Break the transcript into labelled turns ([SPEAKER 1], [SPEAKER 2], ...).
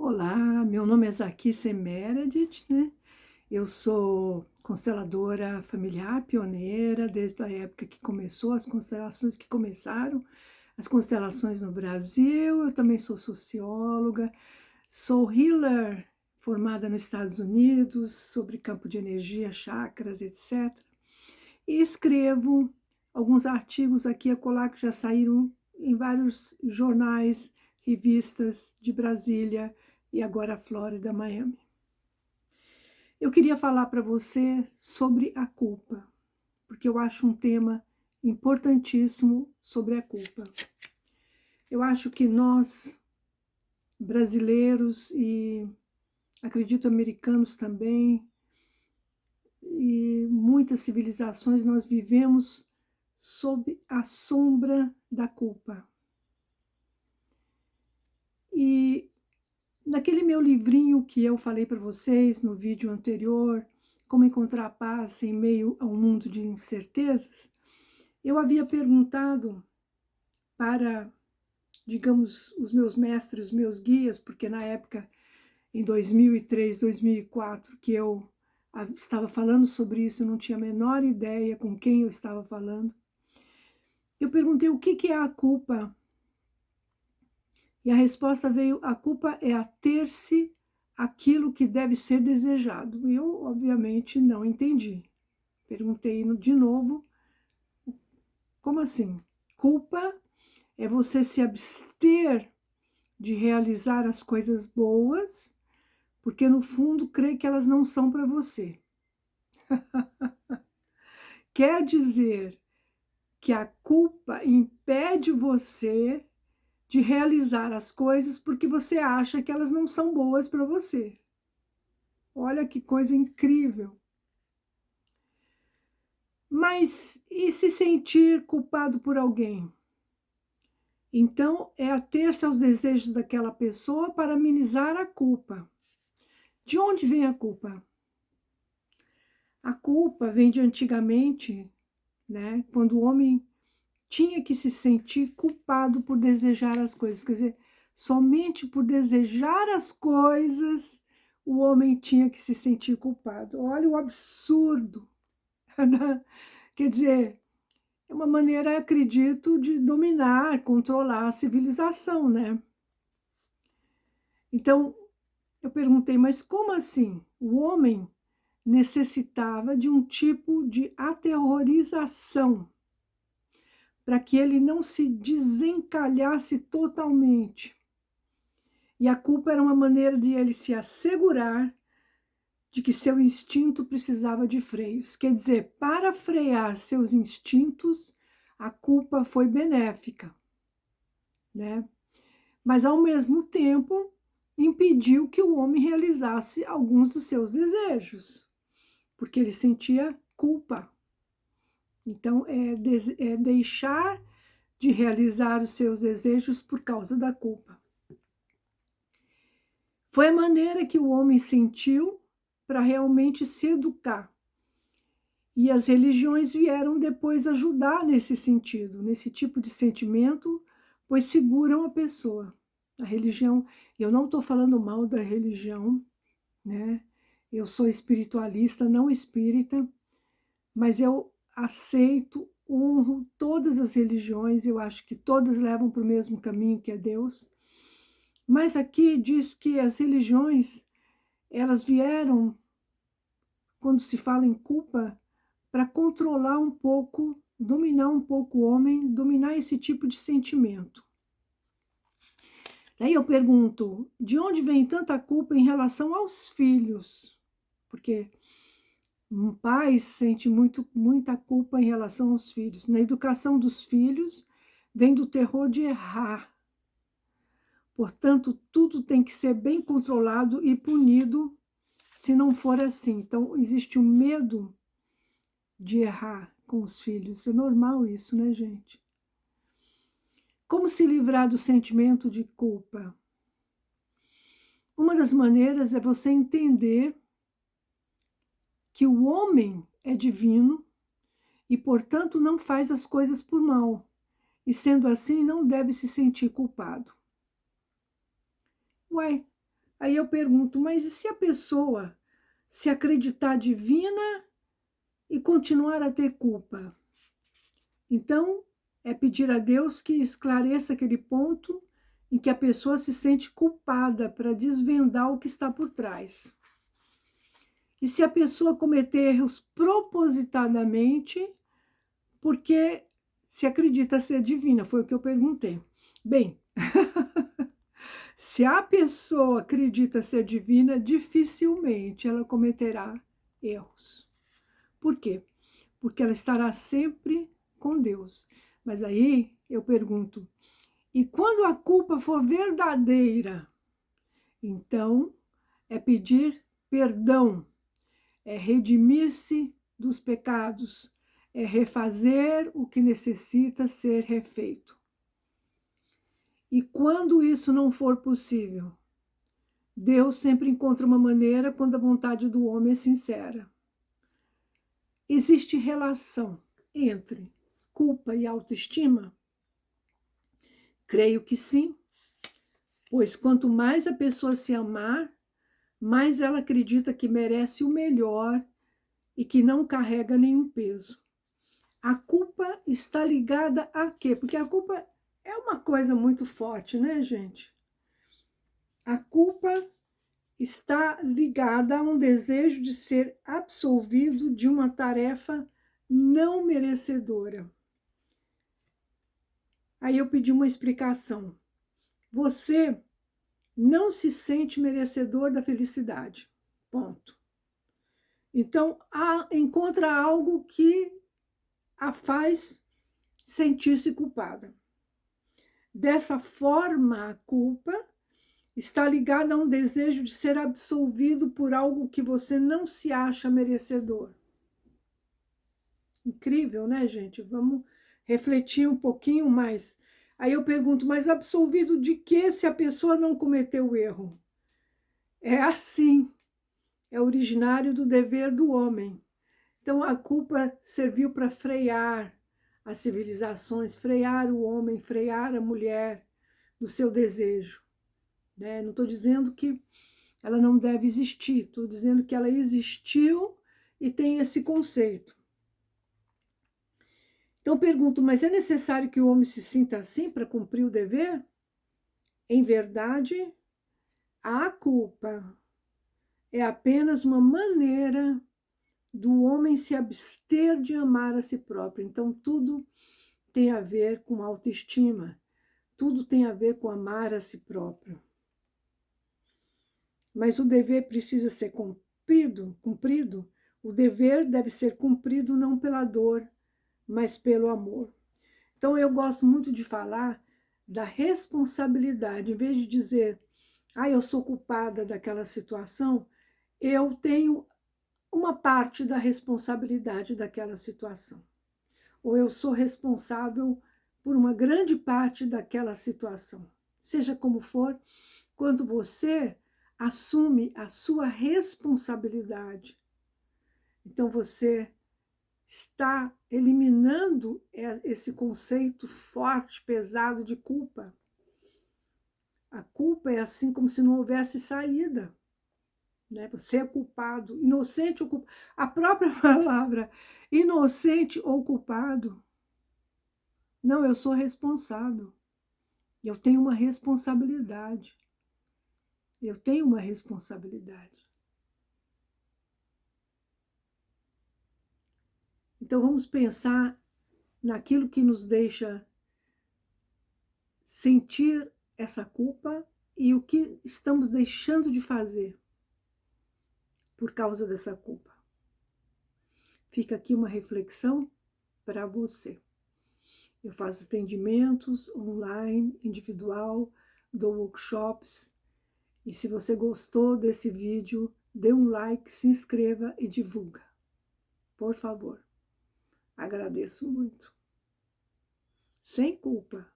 [SPEAKER 1] Olá, meu nome é Zakissa Meredith, né? Eu sou consteladora familiar, pioneira, desde a época que começou, as constelações que começaram, as constelações no Brasil. Eu também sou socióloga, sou healer, formada nos Estados Unidos, sobre campo de energia, chakras, etc. E escrevo alguns artigos aqui e acolá que já saíram em vários jornais, revistas de Brasília e agora Flórida, Miami. Eu queria falar para você sobre a culpa, porque eu acho um tema importantíssimo sobre a culpa. Eu acho que nós, brasileiros e acredito americanos também, e muitas civilizações, nós vivemos sob a sombra da culpa. E naquele meu livrinho que eu falei para vocês no vídeo anterior, Como Encontrar Paz em Meio a um Mundo de Incertezas, eu havia perguntado para, digamos, os meus mestres, os meus guias, porque na época, em 2003, 2004, que eu estava falando sobre isso, eu não tinha a menor ideia com quem eu estava falando. Eu perguntei o que é a culpa. E a resposta veio: a culpa é a ter-se aquilo que deve ser desejado. Eu, obviamente, não entendi. Perguntei de novo: como assim? Culpa é você se abster de realizar as coisas boas, porque no fundo crê que elas não são para você. Quer dizer que a culpa impede você de realizar as coisas porque você acha que elas não são boas para você. Olha que coisa incrível. Mas e se sentir culpado por alguém? Então, é ater-se aos desejos daquela pessoa para amenizar a culpa. De onde vem a culpa? A culpa vem de antigamente, né? Quando o homem tinha que se sentir culpado por desejar as coisas. Quer dizer, somente por desejar as coisas, o homem tinha que se sentir culpado. Olha o absurdo. Quer dizer, é uma maneira, acredito, de dominar, controlar a civilização, né? Então, eu perguntei, mas como assim? O homem necessitava de um tipo de aterrorização para que ele não se desencalhasse totalmente. E a culpa era uma maneira de ele se assegurar de que seu instinto precisava de freios. Quer dizer, para frear seus instintos, a culpa foi benéfica, né? Mas, ao mesmo tempo, impediu que o homem realizasse alguns dos seus desejos, porque ele sentia culpa. Então, é deixar de realizar os seus desejos por causa da culpa. Foi a maneira que o homem sentiu para realmente se educar. E as religiões vieram depois ajudar nesse sentido, nesse tipo de sentimento, pois seguram a pessoa. A religião, eu não estou falando mal da religião, né? Eu sou espiritualista, não espírita, mas eu aceito, honro todas as religiões, eu acho que todas levam para o mesmo caminho, que é Deus. Mas aqui diz que as religiões, elas vieram, quando se fala em culpa, para controlar um pouco, dominar um pouco o homem, dominar esse tipo de sentimento. Aí eu pergunto, de onde vem tanta culpa em relação aos filhos? Porque um pai sente muita culpa em relação aos filhos. Na educação dos filhos, vem do terror de errar. Portanto, tudo tem que ser bem controlado e punido se não for assim. Então, existe um medo de errar com os filhos. É normal isso, né, gente? Como se livrar do sentimento de culpa? Uma das maneiras é você entender que o homem é divino e, portanto, não faz as coisas por mal. E, sendo assim, não deve se sentir culpado. Ué, Aí eu pergunto, mas e se a pessoa se acreditar divina e continuar a ter culpa? Então, é pedir a Deus que esclareça aquele ponto em que a pessoa se sente culpada para desvendar o que está por trás. E se a pessoa cometer erros propositadamente, porque se acredita ser divina, foi o que eu perguntei. Bem, se a pessoa acredita ser divina, dificilmente ela cometerá erros. Por quê? Porque ela estará sempre com Deus. Mas aí eu pergunto, e quando a culpa for verdadeira, então é pedir perdão, é redimir-se dos pecados, é refazer o que necessita ser refeito. E quando isso não for possível, Deus sempre encontra uma maneira quando a vontade do homem é sincera. Existe relação entre culpa e autoestima? Creio que sim, pois quanto mais a pessoa se amar, mais ela acredita que merece o melhor e que não carrega nenhum peso. A culpa está ligada a quê? Porque a culpa é uma coisa muito forte, né, gente? A culpa está ligada a um desejo de ser absolvido de uma tarefa não merecedora. Aí eu pedi uma explicação. Você não se sente merecedor da felicidade. Ponto. Então, encontra algo que a faz sentir-se culpada. Dessa forma, a culpa está ligada a um desejo de ser absolvido por algo que você não se acha merecedor. Incrível, né, gente? Vamos refletir um pouquinho mais. Aí eu pergunto, mas absolvido de quê se a pessoa não cometeu o erro? É assim, é originário do dever do homem. Então a culpa serviu para frear as civilizações, frear o homem, frear a mulher do seu desejo. Né? Não estou dizendo que ela não deve existir, estou dizendo que ela existiu e tem esse conceito. Então pergunto, mas é necessário que o homem se sinta assim para cumprir o dever? Em verdade, a culpa é apenas uma maneira do homem se abster de amar a si próprio. Então tudo tem a ver com autoestima, tudo tem a ver com amar a si próprio. Mas o dever precisa ser cumprido. O dever deve ser cumprido não pela dor, mas pelo amor. Então eu gosto muito de falar da responsabilidade, em vez de dizer, eu sou culpada daquela situação, eu tenho uma parte da responsabilidade daquela situação. Ou eu sou responsável por uma grande parte daquela situação. Seja como for, quando você assume a sua responsabilidade, então você está eliminando esse conceito forte, pesado de culpa. A culpa é assim como se não houvesse saída. Né? Você é culpado, inocente ou culpado. A própria palavra inocente ou culpado. Não, eu sou responsável. Eu tenho uma responsabilidade. Eu tenho uma responsabilidade. Então vamos pensar naquilo que nos deixa sentir essa culpa e o que estamos deixando de fazer por causa dessa culpa. Fica aqui uma reflexão para você. Eu faço atendimentos online, individual, dou workshops. E se você gostou desse vídeo, dê um like, se inscreva e divulga. Por favor. Agradeço muito. Sem culpa.